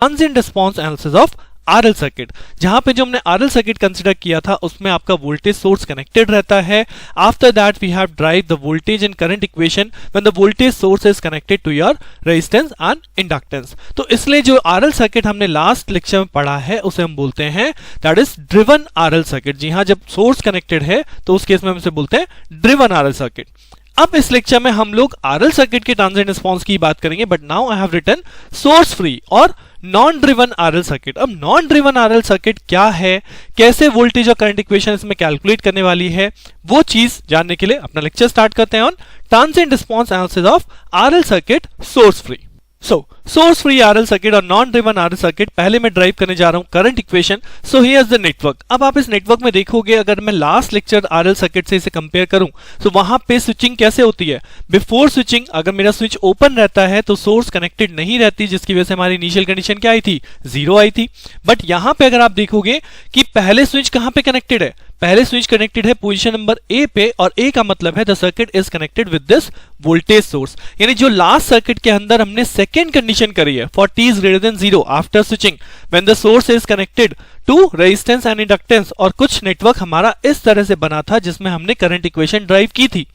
Transient response analysis of RL circuit, जहां पे जो हमने आरएल सर्किट कंसीडर किया था उसमें आपका वोल्टेज सोर्स कनेक्टेड रहता है। After that we have drive the voltage and current equation when the voltage source is connected to your resistance and inductance. तो इसलिए जो आरएल सर्किट हमने लास्ट लेक्चर में पढ़ा है उसे हम बोलते हैं that is driven RL circuit. जी हां, जब सोर्स कनेक्टेड है तो उस केस में हम इसे बोलते हैं ड्रिवन आरएल सर्किट। अब इस लेक्चर में हम लोग आरएल सर्किट के ट्रांजिएंट रिस्पांस की बात करेंगे, but now I have written source free और नॉन ड्रिवन आरएल सर्किट। अब नॉन ड्रिवन आरएल सर्किट क्या है, कैसे वोल्टेज और करंट इक्वेशन इसमें कैलकुलेट करने वाली है, वो चीज जानने के लिए अपना लेक्चर स्टार्ट करते हैं on transient response analysis of RL circuit source free. Source free RL circuit और नॉन ड्रिवन आरएल सर्किट, पहले मैं ड्राइव करने जा रहा हूं current equation. So here is the network. अब आप इस नेटवर्क में देखोगे, अगर मैं लास्ट लेक्चर आरएल सर्किट से इसे कंपेयर करूं तो वहां पे स्विचिंग कैसे होती है। बिफोर स्विचिंग अगर मेरा स्विच ओपन रहता है तो सोर्स कनेक्टेड नहीं रहती, जिसकी वजह से हमारी इनिशियल कंडीशन क्या आई थी, 0 आई थी। बट यहां पे अगर आप देखोगे कि पहले स्विच कहां पे कनेक्टेड है, पहले स्विच कनेक्टेड है पोजीशन नंबर ए पे, और ए का मतलब है the circuit is connected with this voltage source. यानी जो लास्ट सर्किट के अंदर हमने सेकेंड कंडीशन करी है for t is greater than 0 after switching when the source is connected to resistance and inductance, और कुछ नेटवर्क हमारा इस तरह से बना था जिसमें हमने करंट इक्वेशन ड्राइव की थी,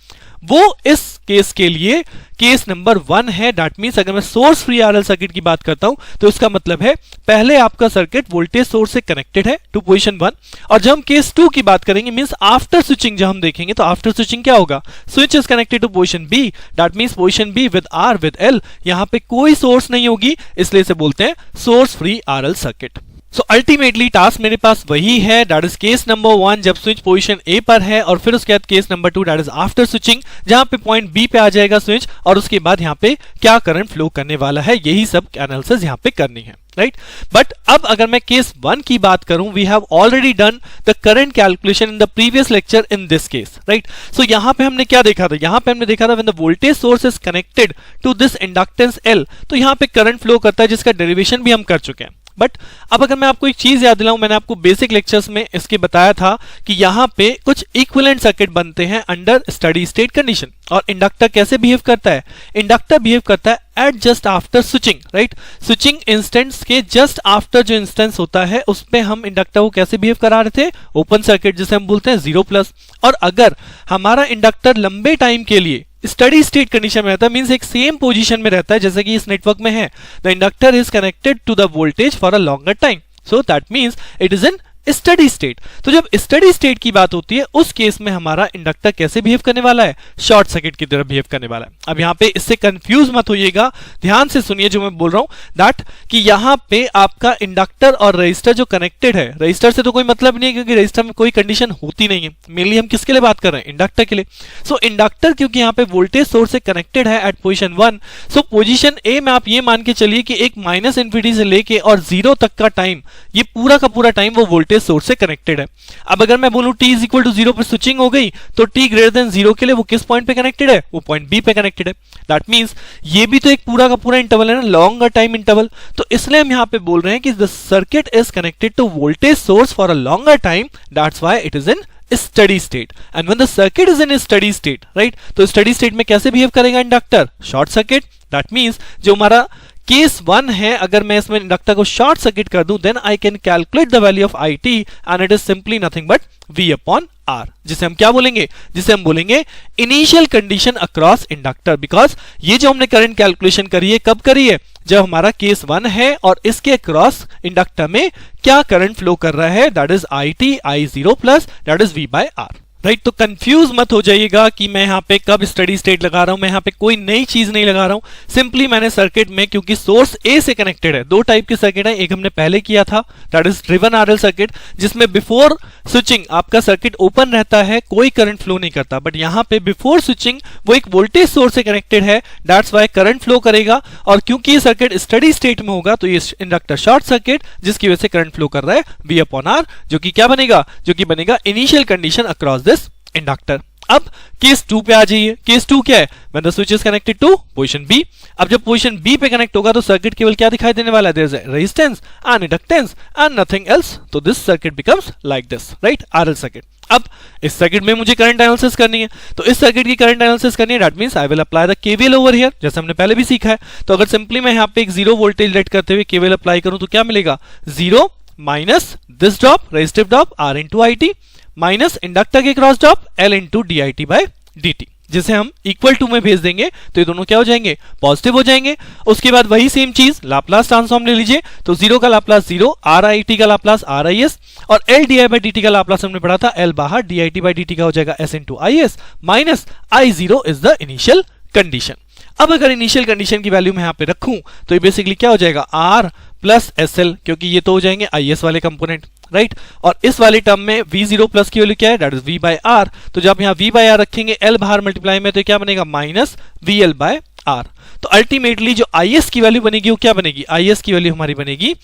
वो इस केस के लिए केस नंबर 1 है। दैट मींस अगर मैं सोर्स फ्री आरएल सर्किट की बात करता हूं तो इसका मतलब है पहले आपका सर्किट वोल्टेज सोर्स से कनेक्टेड है टू पोजीशन 1, और जब हम केस 2 की बात करेंगे मींस आफ्टर स्विचिंग जब हम देखेंगे तो आफ्टर स्विचिंग क्या होगा, switch is connected to position B. That means position B with R with L, यहां पे कोई सोर्स नहीं होगी, इसलिए इसे बोलते हैं source free RL circuit. So ultimately task मेरे पास वही है, दैट इज केस नंबर 1 जब स्विच पोजीशन ए पर है, और फिर उसके बाद case number 2 that is after switching जहां पे पॉइंट बी पे आ जाएगा स्विच, और उसके बाद यहां पे क्या करंट फ्लो करने वाला है, यही सब एनालिसिस यहां पे करनी है, राइट। बट अब अगर मैं केस 1 की बात करूं, we have already done the current calculation in the previous lecture in this case, right. So यहां पे हमने क्या देखा था, यहां पे हमने देखा था when the voltage source is connected to this inductance L, तो यहां पे करंट फ्लो करता है, जिसका डेरिवेशन भी हम कर चुके हैं। बट अब अगर मैं आपको एक चीज याद दिलाऊं, मैंने आपको बेसिक लेक्चर्स में इसके बताया था कि यहां पे कुछ इक्विवेलेंट सर्किट बनते हैं अंडर स्टडी स्टेट कंडीशन, और इंडक्टर कैसे बिहेव करता है, इंडक्टर बिहेव करता है at just after switching, right. Switching instance के जस्ट आफ्टर जो इंस्टेंस होता है उस पे हम इंडक्टर को कैसे बिहेव करा रहे थे, ओपन सर्किट, जिसे हम बोलते हैं 0+। और अगर हमारा इंडक्टर लंबे टाइम के लिए स्टडी स्टेट कंडीशन में रहता है, मींस एक सेम पोजीशन में रहता है जैसे कि इस नेटवर्क में है, the inductor is connected to the voltage for a longer time, so that means it is in steady state. तो जब स्टडी स्टेट की बात होती है उस केस में हमारा इंडक्टर कैसे बिहेव करने वाला है, शॉर्ट सर्किट की तरह बिहेव करने वाला है। अब यहां पे इससे कंफ्यूज मत होइएगा, ध्यान से सुनिए जो मैं बोल रहा हूं, दैट कि यहां पे आपका इंडक्टर और रजिस्टर जो कनेक्टेड है, रजिस्टर से तो कोई मतलब नहीं है क्योंकि रजिस्टर में कोई कंडीशन होती नहीं है, मेनली हम किसके लिए बात कर रहे हैं, इंडक्टर के लिए। सो इंडक्टर क्योंकि यहां पे वोल्टेज सोर्स से कनेक्टेड है eight position 1, so position A में आप ये मान के चलिए कि एक माइनस इन्फिनिटी से लेके और 0 तक का टाइम, ये पूरा का पूरा टाइम वो वोल्टेज सोर्स से कनेक्टेड है। अब अगर मैं बोलूं t इज इक्वल टू 0 पर स्विचिंग हो गई तो t ग्रेटर देन 0 के लिए वो किस पॉइंट पे कनेक्टेड है, वो पॉइंट b पे कनेक्टेड है। दैट मींस ये भी तो एक पूरा का पूरा इंटरवल है ना, लॉन्गर टाइम इंटरवल, तो इसलिए हम यहां पे बोल रहे हैं कि the circuit is connected to voltage source for a longer time, that's why it is in steady state. And when the circuit is in steady state, right, तो स्टडी स्टेट में कैसे बिहेव करेगा inductor, short circuit. That means जो हमारा case 1 है, अगर मैं इसमें इंडक्टर को शॉर्ट सर्किट कर दूं, then I can calculate the value of IT and it is simply nothing but V/R, जिसे हम क्या बोलेंगे, जिसे हम बोलेंगे initial condition across inductor. Because ये जो हमने करंट कैलकुलेशन करी है, कब करी है, जब हमारा केस 1 है और इसके अक्रॉस इंडक्टर में क्या करंट फ्लो कर रहा है, that is IT I0+, that is V/R, right. तो कंफ्यूज मत हो जाइएगा कि मैं यहाँ पे कब स्टडी स्टेट लगा रहा हूं, मैं यहाँ पे कोई नई चीज नहीं लगा रहा हूं, सिंपली मैंने सर्किट में क्योंकि सोर्स ए से कनेक्टेड है, दो टाइप के सर्किट है, एक हमने पहले किया था that is driven RL circuit, जिसमें बिफोर स्विचिंग आपका सर्किट ओपन रहता है, कोई करंट फ्लो नहीं करता, बट यहाँ पे बिफोर स्विचिंग वो एक वोल्टेज सोर्स से कनेक्टेड है, दैट्स वाई करंट फ्लो करेगा, और क्योंकि ये सर्किट स्टडी स्टेट में होगा तो ये इंडक्टर शॉर्ट सर्किट, जिसकी वजह से करंट फ्लो कर रहा है V/R, जो कि क्या बनेगा, जो कि बनेगा initial condition across this inductor. अब केस 2 पे आ जाइए। केस 2 क्या है? When the switch is connected to position B. अब जब पोजीशन बी पे कनेक्ट होगा तो सर्किट केवल क्या दिखाई देने वाला है? There is a resistance and inductance and nothing else. तो this circuit becomes like this, right? RL circuit. अब इस सर्किट में मुझे करंट एनालिसिस करनी है, तो इस सर्किट की करंट एनालिसिस करनी है, that means I will apply the KVL over here, जैसे हमने पहले भी सीखा है। तो अगर सिंपली मैं यहाँ पे एक जीरो वोल्टेज लेट करते हुए केवीएल अप्लाई करूं तो क्या मिलेगा? Zero minus this drop, resistive drop R into I T, minus inductor के cross drop L into D I T by D T, जिसे हम इक्वल टू में भेज देंगे तो ये दोनों क्या हो जाएंगे? पॉजिटिव हो जाएंगे। उसके बाद वही सेम चीज लाप्लास ट्रांसफॉर्म ले लीजिए, तो जीरो का Laplace zero, are I T का लाप्लास आर आई एस, और L D I by D T का लाप्लास हमने पढ़ा था एल बाहर, D I T by D T का हो जाएगा S into I S, minus I zero is the initial condition. अब अगर इनिशियल कंडीशन की वैल्यू मैं यहाँ पे रखूं तो ये बेसिकली क्या हो जाएगा? आर प्लस एस एल, क्योंकि ये तो हो जाएंगे आई एस वाले कंपोनेंट, राइट? और इस वाले टर्म में v0 प्लस की वैल्यू क्या है? That is v by R. तो जब यहाँ v बाय आर रखेंगे l बाहर मल्टीप्लाई में, तो क्या बनेगा? Minus vl by R. तो अल्टीमेटली जो is की वैल्यू बनेगी वो क्या बनेगी? is की वैल्यू हमारी बनेगी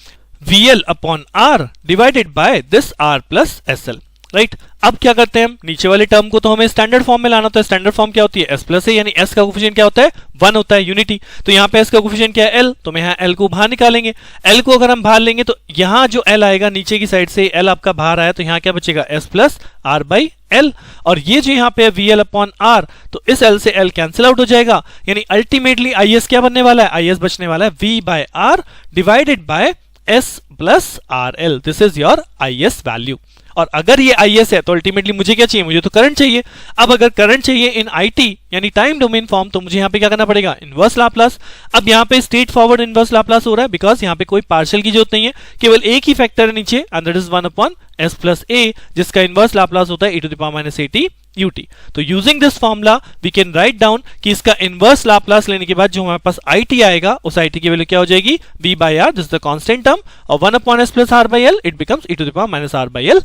vl upon R divided by this r plus sl, right? अब क्या करते हैं हम? नीचे वाले टर्म को तो हमें स्टैंडर्ड फॉर्म में लाना होता है। स्टैंडर्ड फॉर्म क्या होती है? s प्लस a, यानी s का कोफिशिएंट क्या होता है? 1 होता है, यूनिटी। तो यहाँ पे s का कोफिशिएंट क्या है? l। तो मैं यहाँ l को बाहर निकालेंगे। l को अगर हम बाहर लेंगे तो यहाँ जो l आएगा नीचे की साइड से l आपका बाहर आया, तो यहाँ क्या बचेगा? s plus R by L. और ये जो यहाँ पे है वी एल अपॉन आर, तो इस l से l कैंसिल आउट हो जाएगा, यानी अल्टीमेटली आई एस क्या बनने वाला है? आई एस बचने वाला है v by R divided by s plus R L. This is your I S value. और अगर ये IS है तो अल्टीमेटली मुझे क्या चाहिए? मुझे तो करंट चाहिए। अब अगर करंट चाहिए इन IT यानी टाइम डोमेन फॉर्म, तो मुझे यहाँ पे क्या करना पड़ेगा? Inverse Laplace. अब यहाँ पे स्ट्रेट फॉरवर्ड इनवर्स लाप्लास हो रहा है, बिकॉज यहाँ पे कोई पार्शियल की जरूरत नहीं है, केवल एक ही फैक्टर है नीचे, and that is 1 upon s plus a, जिसका इनवर्स लाप्लास होता है e to the power minus at ut। तो using this formula we can write down कि इसका इनवर्स लाप्लास लेने के बाद जो हमारे पास IT आएगा, उस IT की वैल्यू क्या हो जाएगी? v by r, this is the constant term, और 1 upon s plus r by l, it becomes e to the power minus r by l,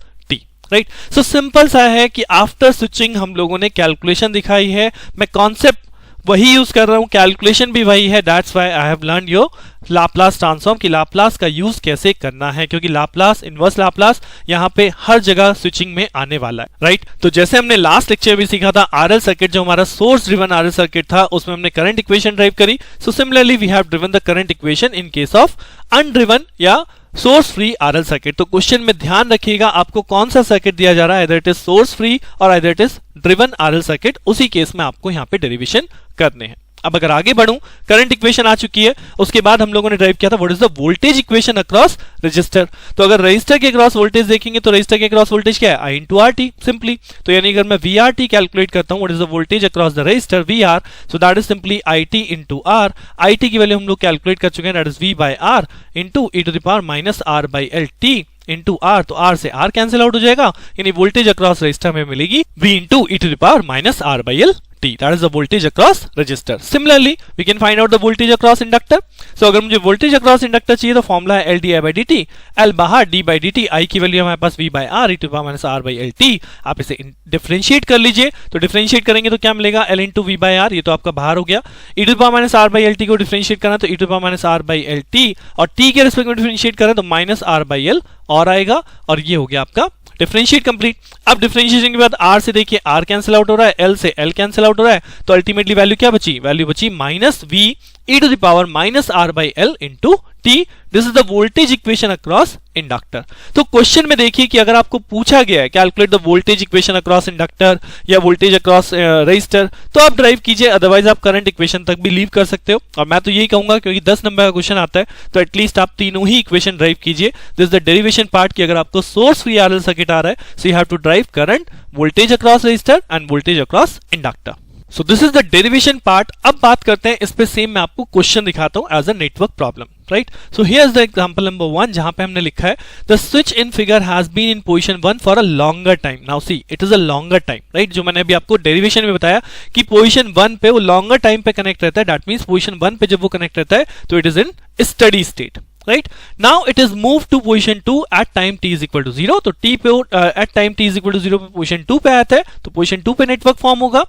right? So simple सा है कि आफ्टर स्विचिंग हम लोगों ने कैलकुलेशन दिखाई है, मैं कॉन्सेप्ट वही यूज कर रहा हूं, कैलकुलेशन भी वही है। That's why I have learn your Laplace transform, कि लाप्लास का यूज कैसे करना है, क्योंकि लाप्लास, इनवर्स लाप्लास यहाँ पे हर जगह स्विचिंग में आने वाला है, राइट? तो जैसे हमने लास्ट लेक्चर भी सीखा था, आरएल सर्किट जो हमारा सोर्स ड्रिवन आरएल सर्किट था, उसमें हमने करंट इक्वेशन ड्राइव करी। So similarly we have driven the current equation in case of undriven या सोर्स फ्री आरएल सर्किट। तो क्वेश्चन में ध्यान रखिएगा आपको कौन सा सर्किट दिया जा रहा है, इधर इट इज सोर्स फ्री और इधर it is driven RL circuit, उसी केस में आपको यहाँ पे डेरिवेशन करने हैं। अब अगर आगे बढ़ूं, करंट इक्वेशन आ चुकी है, उसके बाद हम लोगों ने ड्राइव किया था what is the voltage equation across resistor. तो अगर रजिस्टर के अक्रॉस वोल्टेज देखेंगे तो रजिस्टर के अक्रॉस वोल्टेज क्या है? आई इंटू आर टी, सिंपली। तो यानी अगर मैं वी आर टी कैलकुलेट करता हूं, what is the voltage across the resistor V R, so that is simply I T into R. I T की वैल्यू हम लोग कैलकुलेट कर चुके हैं, that is V by R into E to the power minus R by L T into R. तो R से R cancel out हो जाएगा, यानी वोल्टेज अक्रॉस रजिस्टर में मिलेगी v into E to the power minus R by L t, that is the voltage across resistor. Similarly, we can find out the voltage across inductor. So अगर मुझे voltage across inductor चाहिए तो formula है L di by dt, L बाहर d by dt, I की value हमारे पास v by r e to the power minus r by l t। आप इसे डिफरेंशिएट कर लीजिए, तो डिफरेंशिएट करेंगे तो क्या मिलेगा? L into v by r, ये तो आपका बाहर हो गया। e to the power minus r by l t को डिफरेंशिएट करना तो e to the power minus r by l t, और t के रिस्पेक्ट में डिफरेंशिएट करें तो माइनस r by l और आएगा, और ये हो गया आपका डिफरेंशिएट कंप्लीट। अब डिफरेंशिएशन के बाद r से देखिए r कैंसिल आउट हो रहा है, l से l कैंसिल आउट हो रहा है, तो अल्टीमेटली वैल्यू क्या बची? वैल्यू बची minus v e to the power minus r by l into t। This is the voltage equation across inductor. तो क्वेश्चन में देखिए कि अगर आपको पूछा गया है calculate the voltage equation across inductor या वोल्टेज अक्रॉस रजिस्टर, तो आप ड्राइव कीजिए, अदरवाइज आप करंट इक्वेशन तक भी लीव कर सकते हो। और मैं तो यही कहूंगा क्योंकि 10 नंबर का क्वेश्चन आता है, तो एटलीस्ट आप तीनों ही इक्वेशन ड्राइव कीजिए। This is the derivation part, कि अगर आपको सोर्स फ्री आरएल सर्किट आ रहा है, so you have to derive current, voltage across resistor and voltage across inductor. So this is the derivation part. अब बात करते हैं इस पे, सेम मैं आपको क्वेश्चन दिखाता हूं as a network problem, right? So here is the example number 1, जहां पे हमने लिखा है the switch in figure has been in position 1 for a longer time. Now see it is a longer time, right? जो मैंने अभी आपको derivation में बताया कि पोजीशन 1 पे वो लॉन्गर टाइम पे कनेक्ट रहता है, दैट मींस पोजीशन 1 पे जब वो कनेक्ट रहता है तो it is in steady state, right? Now it is moved to position 2 at time t is equal to 0। तो t पे at time t is equal to 0 पे position 2 पे आता है, तो position 2 पे नेटवर्क फॉर्म होगा।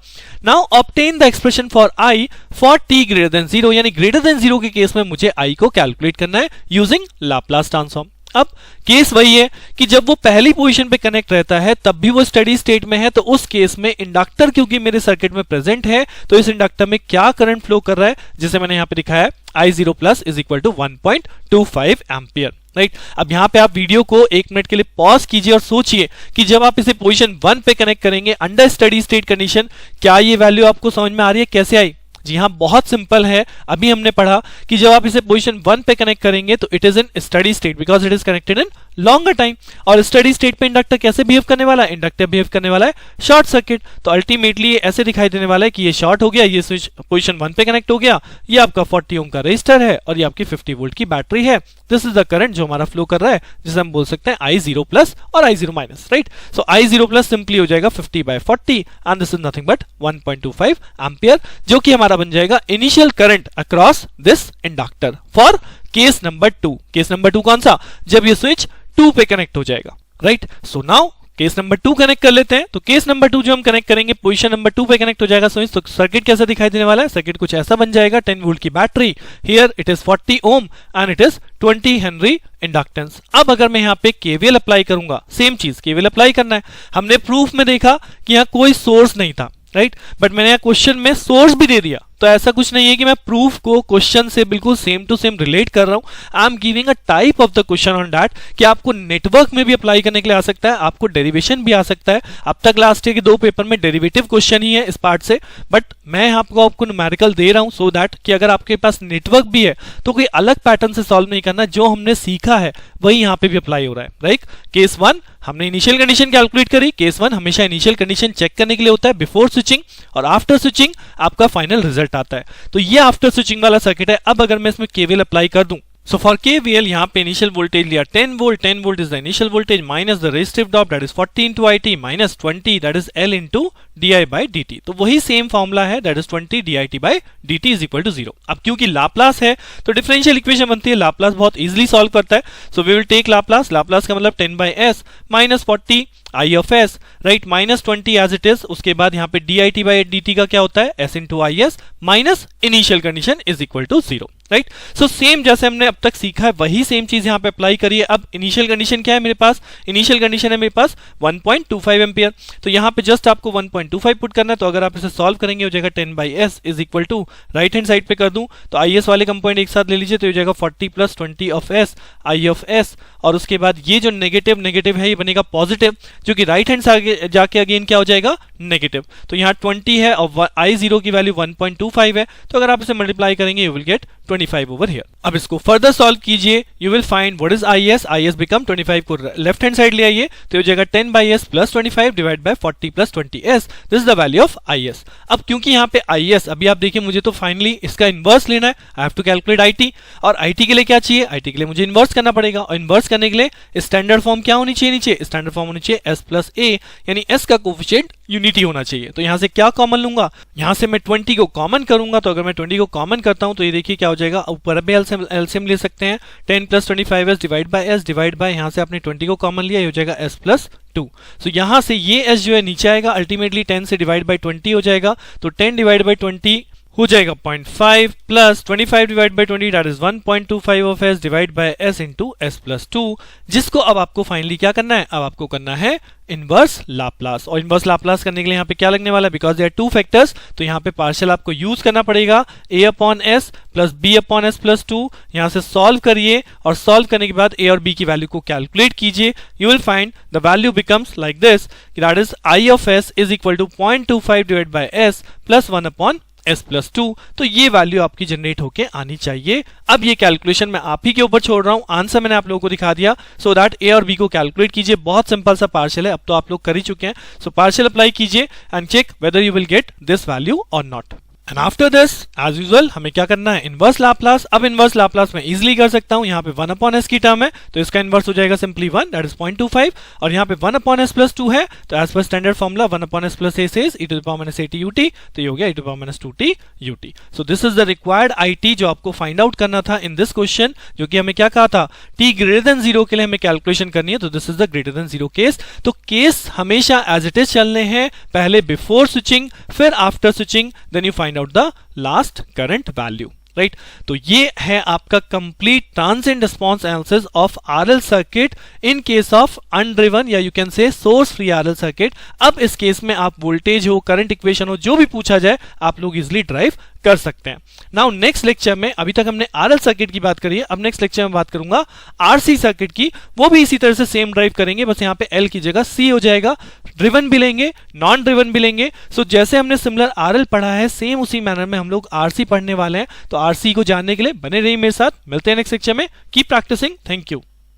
Now obtain the expression for i for t greater than 0, यानी greater than 0 के केस में मुझे i को कैलकुलेट करना है using Laplace ट्रांसफॉर्म। अब केस वही है कि जब वो पहली पोजीशन पे कनेक्ट रहता है तब भी वो स्टडी स्टेट में है, तो उस केस में इंडक्टर क्योंकि मेरे सर्किट में प्रेजेंट है, तो इस इंडक्टर में क्या करंट फ्लो कर रहा है, जिसे मैंने यहां पे दिखाया है I0 plus is equal to 1.25 ampere. Right, अब यहां पे आप वीडियो को 1 मिनट के लिए पॉज कीजिए और सोचिए कि जब आप इसे पोजीशन 1 पे कनेक्ट करेंगे अंडर स्टडी स्टेट कंडीशन, क्या ये वैल्यू आपको समझ में आ रही है, कैसे आई? जी हाँ, बहुत सिंपल है। अभी हमने पढ़ा कि जब आप इसे पोजीशन 1 पे कनेक्ट करेंगे तो it is in steady state because it is connected in longer time. और स्टडी स्टेट पे इंडक्टर कैसे बिहेव करने वाला है? इंडक्टर बिहेव करने वाला है शॉर्ट सर्किट। तो अल्टीमेटली ऐसे दिखाई देने वाला है कि ये शॉर्ट हो गया, ये स्विच पोजीशन 1 पे कनेक्ट हो गया, ये आपका 40 ओम का रेजिस्टर है और ये आपकी 50 वोल्ट की बैटरी है। दिस इज द करंट जो हमारा फ्लो कर रहा है, जिसे हम बोल सकते हैं I0 प्लस और I0 माइनस। राइट, सो I0 प्लस सिंपली हो जाएगा 50/40 and this is nothing but 1.25 ampere, जो कि हमारा बन जाएगा initial current across this inductor for case number 2। Case number 2 कौन सा? जब ये स्विच 2 पे कनेक्ट हो जाएगा। Right, so now case number 2 connect कर लेते हैं। तो केस नंबर 2 जो हम कनेक्ट करेंगे पोजीशन नंबर 2 पे कनेक्ट हो जाएगा स्विच, तो सर्किट कैसा दिखाई देने वाला है? सर्किट कुछ ऐसा बन जाएगा, 10 वोल्ट की battery, here it is 40 ohm and it is 20 Henry inductance. अब अगर मैं यहाँ पे केवीएल अप्लाई करूंगा, सेम चीज केवीएल अप्लाई करना है। हमने प्रूफ में देखा कि यहाँ कोई सोर्स नहीं था, राइट, बट मैंने यहाँ क्वेश्चन में सोर्स भी दे दिया, तो ऐसा कुछ नहीं है कि मैं प्रूफ को क्वेश्चन से बिल्कुल सेम टू सेम रिलेट कर रहा हूं। I am giving a type of the question on that कि आपको नेटवर्क में भी अप्लाई करने के लिए आ सकता है, आपको डेरिवेशन भी आ सकता है। अब तक लास्ट ईयर के 2 पेपर में डेरिवेटिव क्वेश्चन ही है इस पार्ट से, बट मैं आपको न्यूमेरिकल दे रहा हूं सो दैट कि अगर आपके पास नेटवर्क भी है तो कोई अलग पैटर्न से सॉल्व नहीं करना, जो हमने सीखा है वही यहां पे भी अप्लाई हो रहा है। राइट, केस 1 हमने इनिशियल कंडीशन कैलकुलेट करी। केस 1 हमेशा इनिशियल कंडीशन चेक करने के लिए होता है बिफोर स्विचिंग, और आफ्टर स्विचिंग आपका फाइनल रिजल्ट आता है। तो ये आफ्टर स्विचिंग वाला सर्किट है। अब अगर मैं इसमें केवीएल अप्लाई कर दूं, सो फॉर केवीएल यहाँ पे इनिशियल वोल्टेज लिया 10 volt, 10 volt is the initial voltage minus the resistive drop that is 40 into IT minus 20 that is L into di/dt। तो वही सेम फॉर्मूला है, that is 20 dit/dt is equal to 0। अब क्योंकि Laplace है तो differential equation बनती है, Laplace बहुत इजीली सॉल्व करता है। So we will take Laplace, Laplace का मतलब 10/s minus 40 I of s, right, minus 20 as it is. उसके बाद यहाँ पे dit/dt का क्या होता है? s into is minus initial condition is equal to 0। Right, so same जैसे हमने अब तक सीखा है वही सेम चीज यहाँ पे अप्लाई करिए। अब इनिशियल कंडीशन क्या है मेरे पास? इनिशियल कंडीशन है मेरे पास 1.25 एम्पियर, तो यहाँ पे जस्ट आपको 1.25 पुट करना है। तो अगर आप इसे सॉल्व करेंगे हो जाएगा 10/s is equal to, right hand side पे कर दूं तो is वाले कंपोनेंट एक साथ ले लीजिए, तो हो जाएगा 40 plus 20 of s I of s, और उसके बाद ये जो नेगेटिव नेगेटिव है ये बनेगा पॉजिटिव, जो कि राइट हैंड से जाके अगेन क्या हो जाएगा? नेगेटिव। तो यहाँ 20 है और I0 की वैल्यू 1.25 है, तो अगर आप इसे मल्टीप्लाई करेंगे you will gate 25 over here. अब इसको फर्दर सॉल्व कीजिए, you will find what is is become 25 को लेफ्ट हैंड साइड ले आइए, तो हो जाएगा 10/s plus 25 divide by 40 plus 20s, this is the value of is। अब क्योंकि यहाँ पे is, अभी आप देखिए मुझे तो फाइनली इसका इनवर्स लेना है, I have to calculate IT, और IT के लिए क्या चाहिए? IT के लिए मुझे इनवर्स करना पड़ेगा, और इनवर्स करने के लिए स्टैंडर्ड फॉर्म क्या होनी चाहिए? नीचे स्टैंडर्ड फॉर्म होनी चाहिए s प्लस a, यानी s का कोफिशिएंट यूनिटी होना चाहिए। तो यहाँ से क्या कॉमन लूंगा? यहाँ से मैं 20 को कॉमन करूंगा, तो अगर मैं 20 को कॉमन करता हूं तो ये देखिए क्या हो जाएगा, ऊपर भी एलसीएम ले सकते हैं, 10 plus 25s divide by s divide by, यहाँ से आपने 20 को कॉमन लिया, ये हो जाएगा s प्लस 2। सो यहाँ से ये s जो है नीचे आएगा, अल्टीमेटली 10 से डिवाइड बाय 20 हो जाएगा, तो 10 डिवाइड बाय 20 हो जाएगा 0.5 plus 25 divide by 20 that is 1.25 of s divide by s into s plus 2, जिसको अब आपको फाइनली क्या करना है? अब आपको करना है इनवर्स लाप्लास, और इनवर्स लाप्लास करने के लिए यहाँ पे क्या लगने वाला है? बिकॉज देयर आर 2 फैक्टर्स, तो यहाँ पे पार्शियल आपको यूज करना पड़ेगा a upon s plus b upon s plus 2। यहाँ से सॉल्व करिए, और सॉल्व करने के बाद a और b की वैल्यू को कैलकुलेट कीजिए, you will find the value becomes like this, that is I of s is equal to 0.25 divide by s plus 1 upon s plus 2। तो ये वैल्यू आपकी जनरेट होके आनी चाहिए। अब ये कैलकुलेशन मैं आप ही के ऊपर छोड़ रहा हूं, आंसर मैंने आप लोगों को दिखा दिया, सो दैट a और b को कैलकुलेट कीजिए। बहुत सिंपल सा पार्शियल है, अब तो आप लोग कर ही चुके हैं। सो पार्शियल अप्लाई कीजिए and check whether you will get this value और not. And after this as usual हमें क्या करना है? Inverse Laplace. अब इनवर्स लाप्लास मैं इजीली कर सकता हूं, यहाँ पे 1 अपॉन s की टर्म है, तो इसका इनवर्स हो जाएगा सिंपली 1 दैट इज 0.25, और यहाँ पे 1 अपॉन s प्लस 2 है, तो as per standard formula 1 upon s plus a says e to the power minus at ut, तो ये हो गया e to the power minus 2t ut। So this is the required IT जो आपको find out करना था in this question, जो कि हमें क्या कहा था? t ग्रेटर देन 0 के लिए हमें कैलकुलेशन करनी है, तो this is the greater than 0 case. तो केस हमेशा एज इट इज चलने हैं, पहले बिफोर स्विचिंग, फिर after switching, then you find out the last current value. Right तो ये है आपका complete transient response analysis of RL circuit in case of undriven या you can say source free RL circuit. अब इस case में आप वोल्टेज हो, करंट इक्वेशन हो, जो भी पूछा जाए आप लोग इजिली ड्राइव कर सकते हैं। नाउ नेक्स्ट लेक्चर में, अभी तक हमने आरएल सर्किट की बात करी है, अब नेक्स्ट लेक्चर में बात करूंगा आरसी सर्किट की। वो भी इसी तरह से सेम ड्राइव करेंगे, बस यहाँ पे एल की जगह सी हो जाएगा। ड्रिवन भी लेंगे, नॉन ड्रिवन भी लेंगे। सो जैसे हमने सिमिलर आरएल पढ़ा है सेम उसी मैनर में हम लोग आरसी पढ़ने वाले हैं। तो आरसी को जानने के लिए बने रहिए मेरे साथ। मिलते हैं नेक्स्ट लेक्चर में। Keep practicing. Thank you.